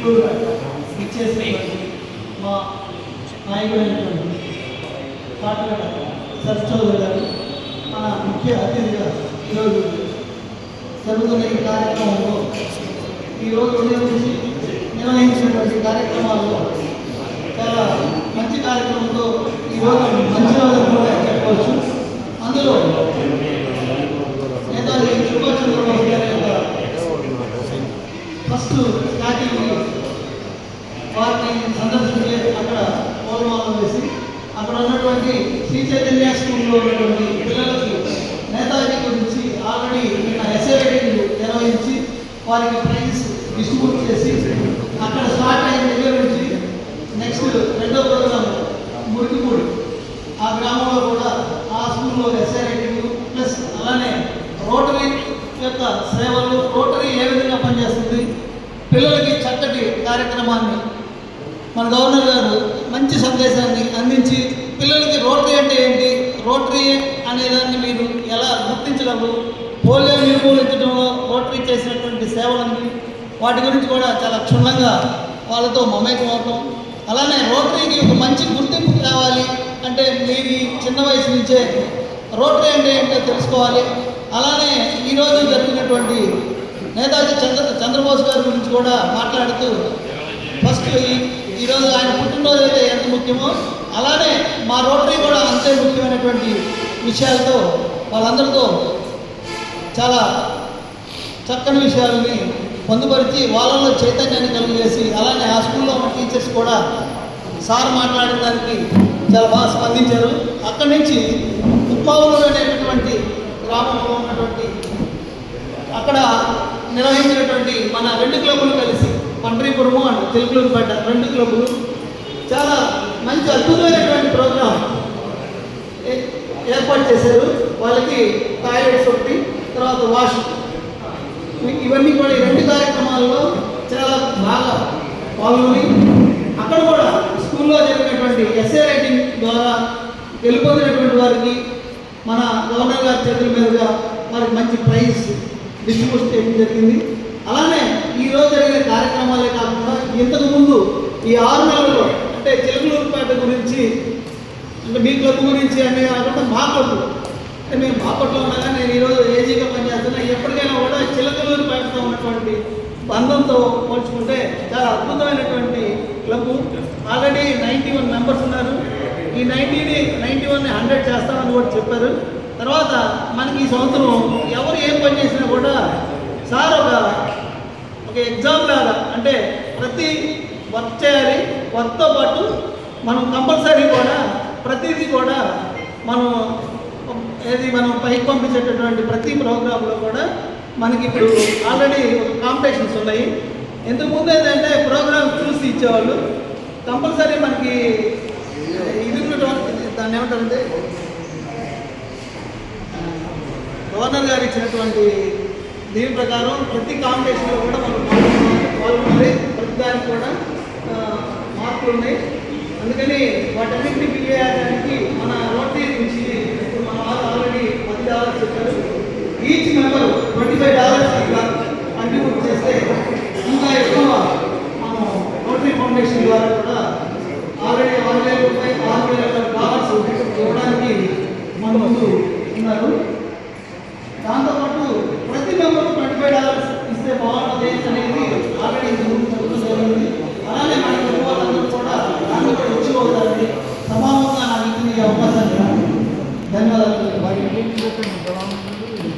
చిలుకూరు ఇచ్చేసి మా నాయకుడైనటువంటి కాటగడ సర్ చౌదరి గారు మన ముఖ్య అతిథిగా ఈరోజు జరుగుతున్న ఈ కార్యక్రమంలో ఈరోజు ఉదయం నుంచి నిర్వహించినటువంటి కార్యక్రమాల్లో చాలా మంచి కార్యక్రమంతో ఈరోజు మంచి రోజు కూడా చెప్పవచ్చు. అందులో నేతాజీ సుభాష్ చంద్రబోస్ గారి యొక్క ఫస్ట్ స్టార్టింగ్ వారిని సందర్శించి అక్కడ పూలమాల వేసి అక్కడ ఉన్నటువంటి శ్రీ చైతన్య స్కూల్లో ఉన్నటువంటి పిల్లలకి నేతాజీ గురించి ఆల్రెడీ నిన్న ఎస్ఏ రైటింగ్ నిర్వహించి వారికి ప్రైజ్ డిస్ట్రిబ్యూట్ చేసి అక్కడ స్టార్ట్ అయిన దగ్గర నుంచి నెక్స్ట్ రెండో ప్రోగ్రాం మురికిపూడి ఆ గ్రామంలో కూడా ఆ స్కూల్లో ఎస్ఏ రైటింగ్ ప్లస్ అలానే రోటరీ యొక్క సేవలు, రోటరీ ఏ విధంగా పనిచేస్తుంది, పిల్లలకి చక్కటి కార్యక్రమాన్ని మన గవర్నర్ గారు మంచి సందేశాన్ని అందించి పిల్లలకి రోటరీ అంటే ఏంటి, రోటరీ అనేదాన్ని మీరు ఎలా గుర్తించగలరు, పోలియో నిర్మూలించడంలో రోటరీ చేసినటువంటి సేవలన్నీ వాటి గురించి కూడా చాలా క్షుణ్ణంగా వాళ్ళతో మమేకం అవటం, అలానే రోటరీకి ఒక మంచి గుర్తింపు కావాలి అంటే మీరు చిన్న వయసు నుంచే రోటరీ అంటే ఏంటో తెలుసుకోవాలి. అలానే ఈరోజు జరిగినటువంటి నేతాజీ చంద్రబోస్ గారి గురించి కూడా మాట్లాడుతూ ఫస్ట్ ఈరోజు ఆయన పుట్టినరోజు అయితే ఎంత ముఖ్యమో అలానే మా రోటరీ కూడా అంతే ముఖ్యమైనటువంటి విషయాలతో వాళ్ళందరితో చాలా చక్కని విషయాలని పొందుపరిచి వాళ్ళలో చైతన్యాన్ని కలుగజేసి అలానే ఆ స్కూల్లో ఉన్న టీచర్స్ కూడా సార్ మాట్లాడిన దానికి చాలా బాగా స్పందించారు. అక్కడి నుంచి ఉప్మావులు అనేటటువంటి గ్రామంలో ఉన్నటువంటి అక్కడ నిర్వహించినటువంటి మన 2 క్లబ్బులు కలిసి పండ్రీపురము అండ్ చిలుకలూరుపేట 2 క్లబ్బులు చాలా మంచి అద్భుతమైనటువంటి ప్రోగ్రాం ఏర్పాటు చేశారు. వాళ్ళకి టాయిలెట్స్ ఒకటి, తర్వాత వాష్, ఇవన్నీ కూడా ఈ 2 కార్యక్రమాల్లో చాలా బాగా పాల్గొని అక్కడ కూడా స్కూల్లో జరిగినటువంటి ఎస్ఏ రైటింగ్ ద్వారా గెలుపొందినటువంటి వారికి మన గవర్నర్ గారి చేతుల మీదుగా వారికి మంచి ప్రైజ్ డిస్ట్రిబ్యూట్ చేయడం జరిగింది. అలానే ఈరోజు జరిగిన కార్యక్రమాలే కాకుండా ఇంతకుముందు ఈ 6 నెలల్లో అంటే చిలుకలూరుపేట గురించి అంటే మీ క్లబ్ గురించి అనే కాకుండా మా క్లబ్ అంటే మేము బాపట్లో ఉండగా నేను ఈరోజు ఏజీగా పనిచేస్తున్నా. ఎప్పటికైనా కూడా చిలుకలూరుపేటతో ఉన్నటువంటి బంధంతో పోల్చుకుంటే చాలా అద్భుతమైనటువంటి క్లబ్. ఆల్రెడీ 91 మెంబర్స్ ఉన్నారు. ఈ 91ని 100 చేస్తామని కూడా చెప్పారు. తర్వాత మనకి ఈ సంవత్సరం ఎవరు ఏం పని చేసినా కూడా సార్ ఒక ఎగ్జామ్ లాగా అంటే ప్రతి వర్క్ చేయాలి, వర్క్తో పాటు మనం కంపల్సరీ కూడా ప్రతిదీ కూడా మనం పైకి పంపించేటటువంటి ప్రతి ప్రోగ్రాంలో కూడా మనకి ఇప్పుడు ఆల్రెడీ కాంపిటీషన్స్ ఉన్నాయి. ఇంతకుముందు ఏంటంటే ప్రోగ్రామ్ చూసి ఇచ్చేవాళ్ళు, కంపల్సరీ మనకి ఇది దాన్ని ఏమంటారంటే గవర్నర్ గారు ఇచ్చినటువంటి దీని ప్రకారం ప్రతి కాంపిటీషన్లో కూడా మనం పాల్గొనాలి, ప్రతి దానికి కూడా మార్కులు ఉన్నాయి. అందుకని వాటన్నింటినీ ఫిల్ చేయడానికి మన రోటరీ నుంచి ఇప్పుడు మన వాళ్ళు ఆల్రెడీ $10 చెప్పారు. ఈచ్ మెంబర్ $25 కంట్రిబ్యూట్ చేస్తే ఇంకా ఎక్కువ మనం రోటరీ ఫౌండేషన్ ద్వారా కూడా ఆల్రెడీ $6,000 ఇవ్వడానికి మన ముందు ఉన్నారు. దాంతోపాటు ప్రతి మెంబరు $25 ఇస్తే బాగుంటుంది అనేది ఆల్రెడీ జరుగుతుంది. అలానే మన వాళ్ళందరూ కూడా దాంట్లో కూడా వచ్చి అవుతారని సమానంగా నాకు ఇచ్చిన అవకాశాన్ని ధన్యవాదాలు.